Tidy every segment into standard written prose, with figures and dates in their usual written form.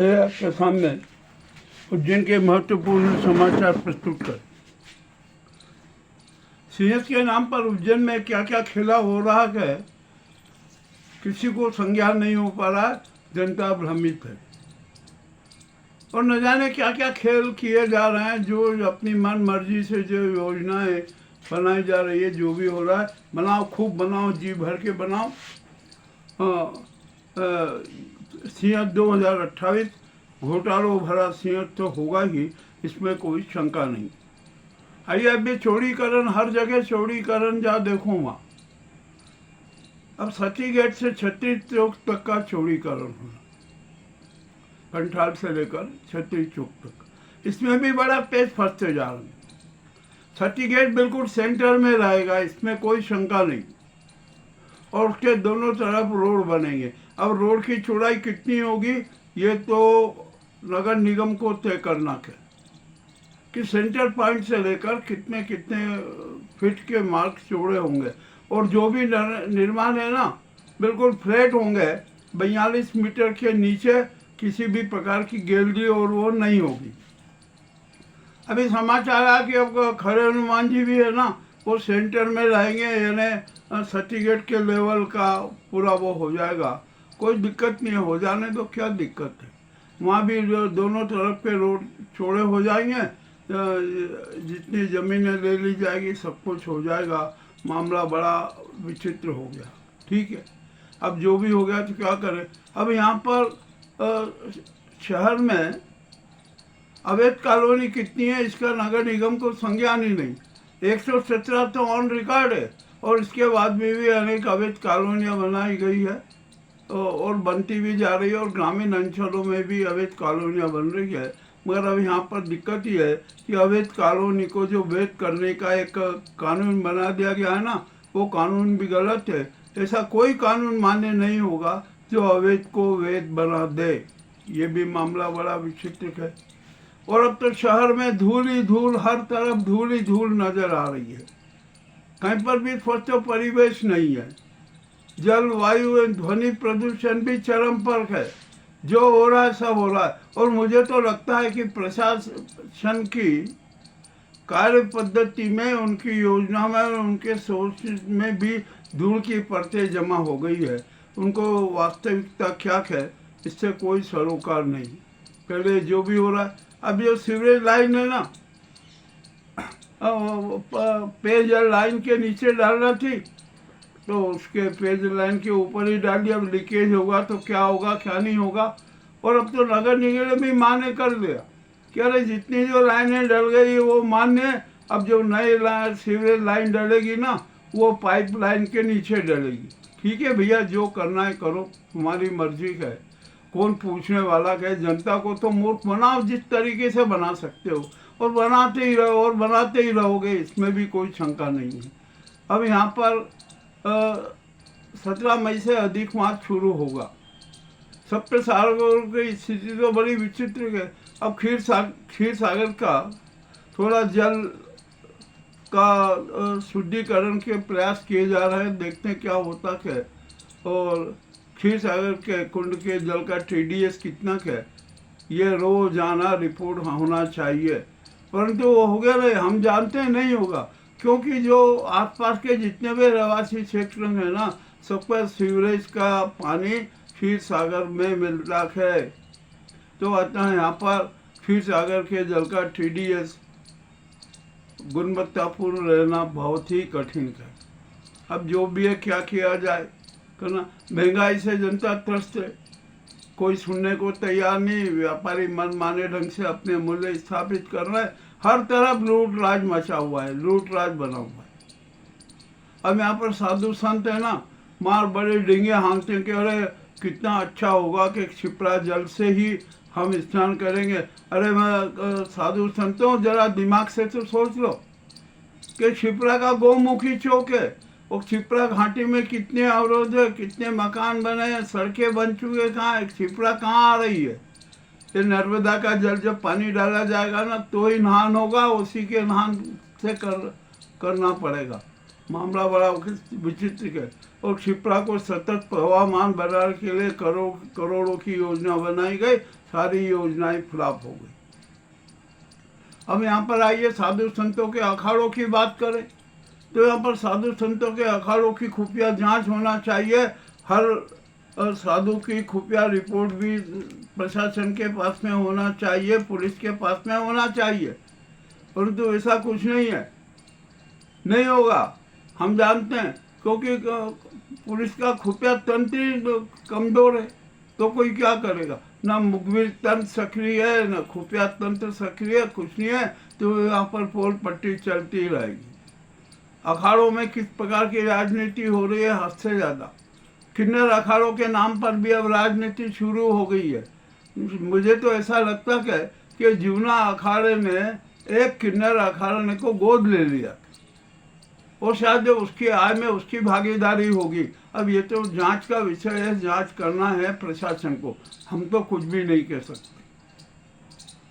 आपके सामने उज्जैन के महत्वपूर्ण समाचार प्रस्तुत कर। सिंहस्थ के नाम पर उज्जैन में क्या क्या खेला हो रहा है किसी को संज्ञान नहीं हो पा रहा, जनता भ्रमित है और न जाने क्या क्या खेल किए जा रहे हैं। जो अपनी मन मर्जी से जो योजनाएं बनाई जा रही है, जो भी हो रहा है, बनाओ, खूब बनाओ, जी भर के बनाओ। सिंहस्थ 2028 घोटालों भरा सिंहस्थ तो होगा ही, इसमें कोई शंका नहीं। आइए, अभी चौड़ीकरण, हर जगह चौड़ीकरण जहाँ देखो वहाँ। अब सची गेट से 36 चौक तक का चौड़ीकरण होना, कंठाल से लेकर 36 चौक तक। इसमें भी बड़ा पेच फंसते जा रहे हैं। सची गेट बिल्कुल सेंटर में रहेगा, इसमें कोई शंका नहीं, और उसके दोनों तरफ रोड बनेंगे। अब रोड की चौड़ाई कितनी होगी ये तो नगर निगम को तय करना है कि सेंटर पॉइंट से लेकर कितने कितने फीट के मार्ग चौड़े होंगे। और जो भी निर्माण है ना, बिल्कुल फ्लैट होंगे। 42 मीटर के नीचे किसी भी प्रकार की गैलरी और वो नहीं होगी। अभी समाचार आया कि अब खड़े हनुमान जी भी है ना, वो सेंटर में रहेंगे, यानी सती गेट के लेवल का पूरा वो हो जाएगा। कोई दिक्कत नहीं है, हो जाने तो क्या दिक्कत है। वहाँ भी जो दोनों तरफ के रोड चौड़े हो जाएंगे, जितनी ज़मीनें ले ली जाएगी, सब कुछ हो जाएगा। मामला बड़ा विचित्र हो गया। ठीक है, अब जो भी हो गया तो क्या करें। अब यहाँ पर शहर में अवैध कॉलोनी कितनी है इसका नगर निगम को संज्ञान ही नहीं। 117 तो ऑन रिकॉर्ड है, और इसके बाद में भी अनेक अवैध कॉलोनियाँ बनाई गई है और बनती भी जा रही है, और ग्रामीण अंचलों में भी अवैध कॉलोनियाँ बन रही है। मगर अब यहाँ पर दिक्कत ही है कि अवैध कॉलोनी को जो वैध करने का एक कानून बना दिया गया है ना, वो कानून भी गलत है। ऐसा कोई कानून मान्य नहीं होगा जो अवैध को वैध बना दे। ये भी मामला बड़ा विचित्र है। और अब तो शहर में धूल ही धूल, हर तरफ धूल ही धूल नजर आ रही है। कहीं पर भी स्वच्छ परिवेश नहीं है। जल, वायु एवं ध्वनि प्रदूषण भी चरम पर है। जो हो रहा है सब हो रहा है। और मुझे तो लगता है कि प्रशासन की कार्य पद्धति में, उनकी योजना में, उनके सोच में भी धूल की परतें जमा हो गई है। उनको वास्तविकता क्या है इससे कोई सरोकार नहीं। पहले जो भी हो रहा है, अब जो सीवरेज लाइन है ना, पेयजल लाइन के नीचे डालना थी, तो उसके पेयजल लाइन के ऊपर ही डाल दिया। अब लीकेज होगा तो क्या होगा, क्या नहीं होगा। और अब तो नगर निगम ने भी मान्य कर दिया कि अरे जितनी जो लाइनें डल गई वो मान्य है। अब जो नई सीवरेज लाइन डलेगी ना, वो पाइप लाइन के नीचे डलेगी। ठीक है भैया, जो करना है करो, तुम्हारी मर्जी है, कौन पूछने वाला है। जनता को तो मूर्ख बनाओ जिस तरीके से बना सकते हो, और बनाते ही रहो और बनाते ही रहोगे, इसमें भी कोई शंका नहीं है। अब यहाँ पर 17 मई से अधिक मास शुरू होगा। सप्त सागर की स्थिति तो बड़ी विचित्र है। अब क्षीर सागर का थोड़ा जल का शुद्धिकरण के प्रयास किए जा रहे हैं, देखते हैं क्या होता है। और क्षीर सागर के कुंड के जल का TDS कितना है, ये रोजाना रिपोर्ट होना चाहिए। परंतु वो हो गया नहीं, हम जानते हैं नहीं होगा, क्योंकि जो आसपास के जितने भी रहवासी क्षेत्र हैं ना, सब पर सीवरेज का पानी क्षीर सागर में मिलता है। तो अतः यहाँ पर क्षीर सागर के जल का TDS गुणवत्तापूर्ण रहना बहुत ही कठिन है। अब जो भी है, क्या किया जाए करना। महंगाई से जनता त्रस्त है, कोई सुनने को तैयार नहीं। व्यापारी मनमाने ढंग से अपने मूल्य स्थापित कर रहे हैं। हर तरफ लूट राज मचा हुआ है, लूट राज बना हुआ है। अब यहाँ पर साधु संत है ना, मार बड़े डिंगे हाँकते हैं कि अरे कितना अच्छा होगा कि क्षिप्रा जल से ही हम स्नान करेंगे। अरे मैं साधु संतों, जरा दिमाग से तो सोच लो कि क्षिप्रा का गौमुखी चौक है, और क्षिप्रा घाटी में कितने अवरोध है, कितने मकान बने हैं, सड़कें बन चुके, कहाँ है क्षिप्रा, कहाँ आ रही है। ये नर्मदा का जल जब पानी डाला जाएगा ना, तो ही नहान होगा, उसी के नहान से करना पड़ेगा। मामला बड़ा विचित्र है। और क्षिप्रा को सतत प्रवाहमान बनाने के लिए करोड़ों की योजना बनाई गई। सारी योजनाएं फ्लॉप हो गई। अब यहाँ पर आइए साधु संतों के अखाड़ों की बात करें, तो यहाँ पर साधु संतों के अखाड़ों की खुफिया जांच होना चाहिए। हर साधु की खुफिया रिपोर्ट भी प्रशासन के पास में होना चाहिए, पुलिस के पास में होना चाहिए, परंतु ऐसा कुछ नहीं है, नहीं होगा। हम जानते हैं, क्योंकि पुलिस का खुफिया तंत्र ही कमजोर है, तो कोई क्या करेगा। ना मुखबिर तंत्र सक्रिय है, ना खुफिया तंत्र सक्रिय है, कुछ नहीं है, तो यहाँ पर पोल पट्टी चलती रहेगी। अखाड़ों में किस प्रकार की राजनीति हो रही है, हद से ज़्यादा। किन्नर अखाड़ों के नाम पर भी अब राजनीति शुरू हो गई है। मुझे तो ऐसा लगता है कि जीवना अखाड़े ने एक किन्नर अखाड़े को गोद ले लिया, और शायद जो उसकी आय में उसकी भागीदारी होगी। अब ये तो जांच का विषय है, जांच करना है प्रशासन को, हम तो कुछ भी नहीं कह सकते।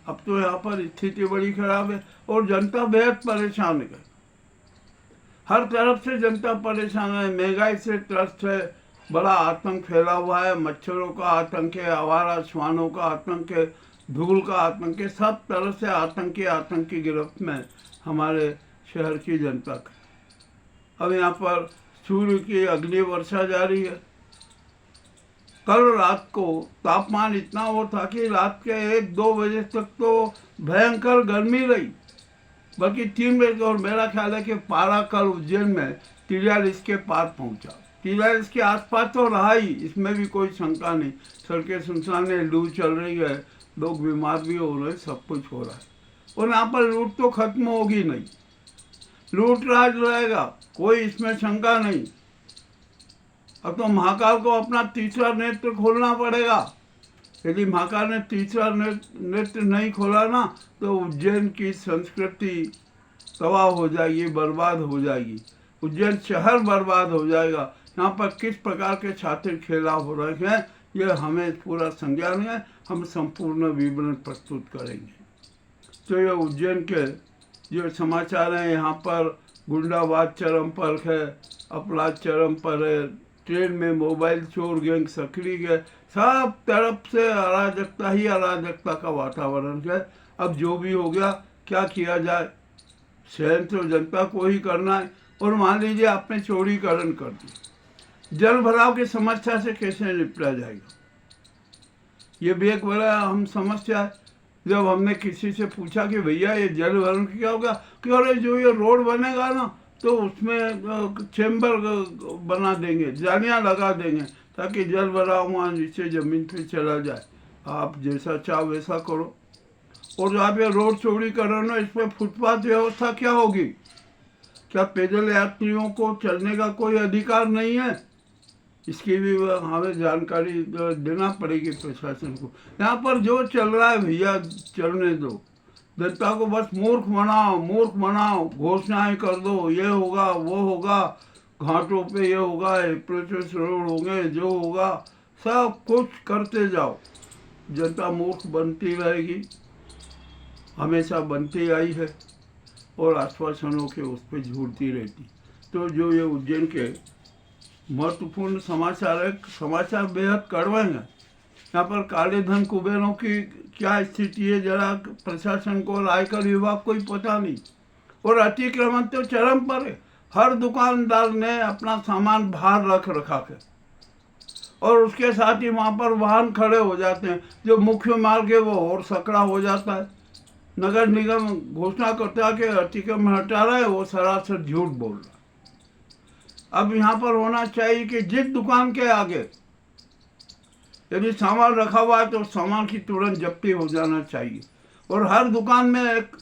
अब तो यहाँ पर स्थिति बड़ी खराब है और जनता बेहद परेशान है, हर तरफ से जनता परेशान है। महंगाई से त्रस्त है, बड़ा आतंक फैला हुआ है, मच्छरों का आतंक है, आवारा श्वानों का आतंक है, धूल का आतंक है, सब तरह से आतंक की गिरफ्त में हमारे शहर की जनता का। अब यहाँ पर सूर्य की अग्नि वर्षा जारी है। कल रात को तापमान इतना वो था कि रात के 1-2 बजे तक तो भयंकर गर्मी रही, बल्कि 3 बजे। और मेरा ख्याल है कि पारा कल उज्जैन में 43 के पार पहुंचा। 43 के आसपास तो रहा ही, इसमें भी कोई शंका नहीं। सड़कें सुनसान है, लू चल रही है, लोग बीमार भी हो रहे हैं, सब कुछ हो रहा है। और यहाँ पर लूट तो खत्म होगी नहीं, लूट राज रहेगा, कोई इसमें शंका नहीं। अब तो महाकाल को अपना तीसरा नेत्र खोलना पड़ेगा। यदि महाकाल ने तीसरा नेत्र नहीं खोला ना, तो उज्जैन की संस्कृति तबाह हो जाएगी, बर्बाद हो जाएगी। उज्जैन शहर बर्बाद हो जाएगा। यहाँ पर किस प्रकार के छात्र खेला हो रहे हैं, ये हमें पूरा संज्ञान है, हम संपूर्ण विवरण प्रस्तुत करेंगे। तो ये उज्जैन के जो समाचार हैं, यहाँ पर गुंडाबाद चरम पर है, अपराध चरम पर है, ट्रेन में मोबाइल चोर गैंग सक्रिय है, सब तरफ से अराजकता ही अराजकता का वातावरण है। अब जो भी हो गया, क्या किया जाए, सहन तो जनता को ही करना है। और मान लीजिए आपने चौड़ीकरण कर दिया, जल भराव की समस्या से कैसे निपटा जाएगा, ये भी एक बड़ा अहम समस्या है। जब हमने किसी से पूछा कि भैया ये जल भरण क्या होगा, कि अरे जो ये रोड बनेगा ना, तो उसमें चैम्बर बना देंगे, जालियाँ लगा देंगे, ताकि जल भराव वहाँ नीचे ज़मीन पे चला जाए। आप जैसा चाहो वैसा करो। और जहाँ पे रोड चौड़ीकरण है, इस पर फुटपाथ व्यवस्था क्या होगी? क्या पैदल यात्रियों को चलने का कोई अधिकार नहीं है? इसकी भी हमें जानकारी देना पड़ेगी प्रशासन को। यहाँ पर जो चल रहा है भैया चलने दो, जनता को बस मूर्ख बनाओ, घोषणाएं कर दो, ये होगा वो होगा, घाटों पे ये होगा, एक्सप्रेस रोड होंगे, जो होगा सब कुछ करते जाओ। जनता मूर्ख बनती रहेगी, हमेशा बनती आई है, और आश्वासनों के उस पर झूठती रहती। तो जो ये उज्जैन के महत्वपूर्ण समाचार है, समाचार बेहद कड़वे हैं। यहाँ पर काले धन कुबेरों की क्या स्थिति है, जरा प्रशासन को, आयकर विभाग को ही पता नहीं। और अतिक्रमण तो चरम पर है, हर दुकानदार ने अपना सामान बाहर रख रखा है, और उसके साथ ही वहाँ पर वाहन खड़े हो जाते हैं। जो मुख्य मार्ग है वो और सकड़ा हो जाता है। नगर निगम घोषणा करता है कि अतिक्रमण हटा रहा है, वो सरासर झूठ बोल रहा है। अब यहाँ पर होना चाहिए कि जिस दुकान के आगे यदि सामान रखा हुआ है तो सामान की तुरंत जब्ती हो जाना चाहिए, और हर दुकान में एक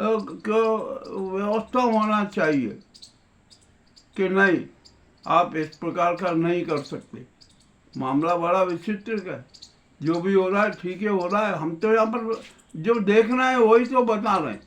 व्यवस्था होना चाहिए कि नहीं, आप इस प्रकार का नहीं कर सकते। मामला बड़ा विचित्र है। जो भी हो रहा है ठीक है, हो रहा है। हम तो यहाँ पर जो देखना है वही तो बता रहे हैं।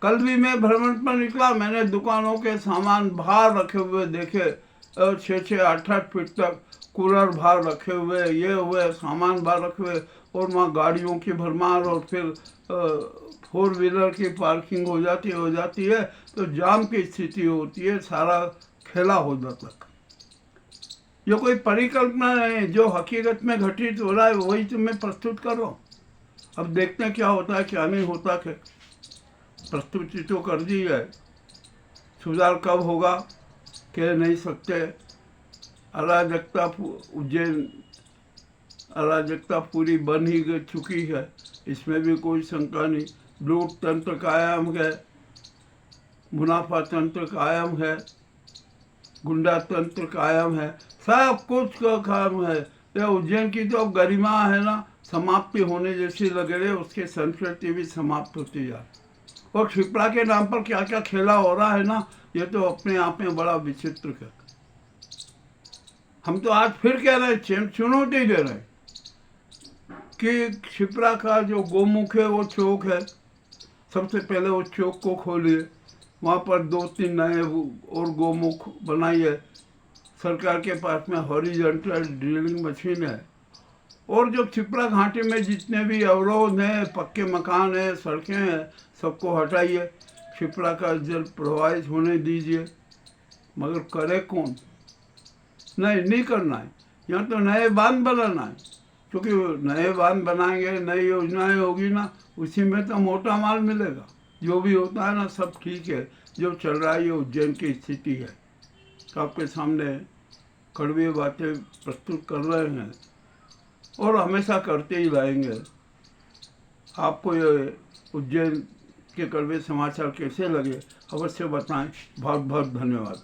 कल भी मैं भ्रमण पर निकला, मैंने दुकानों के सामान बाहर रखे हुए देखे, 6-6, 8-8 फीट तक कूलर बाहर रखे हुए, ये हुए सामान बाहर रखे हुए, और वहाँ गाड़ियों की भरमार, और फिर 4 व्हीलर की पार्किंग हो जाती है, तो जाम की स्थिति होती है, सारा खेला हो जाता है। ये कोई परिकल्पना नहीं, जो हकीकत में घटित हो रहा है वही तुम्हें प्रस्तुत कर रहा हूँ। अब देखते हैं क्या होता है क्या नहीं होता। क्या प्रस्तुति तो कर दी है, सुधार कब होगा कह नहीं सकते। अराजकता उज्जैन अराजकता पूरी बन ही चुकी है, इसमें भी कोई शंका नहीं। लूट तंत्र कायम है, मुनाफा तंत्र कायम है, गुंडा तंत्र कायम है, सब कुछ का कायम है। ये उज्जैन की तो अब गरिमा है ना, समाप्ति होने जैसी लग रही है, उसकी संस्कृति भी समाप्त होती जा रही। और क्षिप्रा के नाम पर क्या क्या खेला हो रहा है ना, ये तो अपने आप में बड़ा विचित्र है। हम तो आज फिर कह रहे हैं, चुनौती दे रहे हैं कि क्षिप्रा का जो गोमुख है वो चौक है, सबसे पहले वो चौक को खोलिए, वहाँ पर 2-3 नए और गोमुख बनाइए। सरकार के पास में हॉरिजॉन्टल ड्रिलिंग मशीन है। और जो क्षिप्रा घाटी में जितने भी अवरोध हैं, पक्के मकान हैं, सड़कें हैं, सबको हटाइए, क्षिप्रा का जल प्रवाहित होने दीजिए। मगर करे कौन? नहीं करना है। यहाँ तो नए बांध बनाना है, क्योंकि नए बांध बनाएंगे, नई योजनाएं होगी ना, उसी में तो मोटा माल मिलेगा। जो भी होता है ना सब ठीक है। जो चल रहा है ये उज्जैन की स्थिति है, तो आपके सामने कड़वी बातें प्रस्तुत कर रहे हैं और हमेशा करते ही रहेंगे। आपको ये उज्जैन के कड़वे समाचार कैसे लगे अवश्य बताएं। बहुत बहुत धन्यवाद।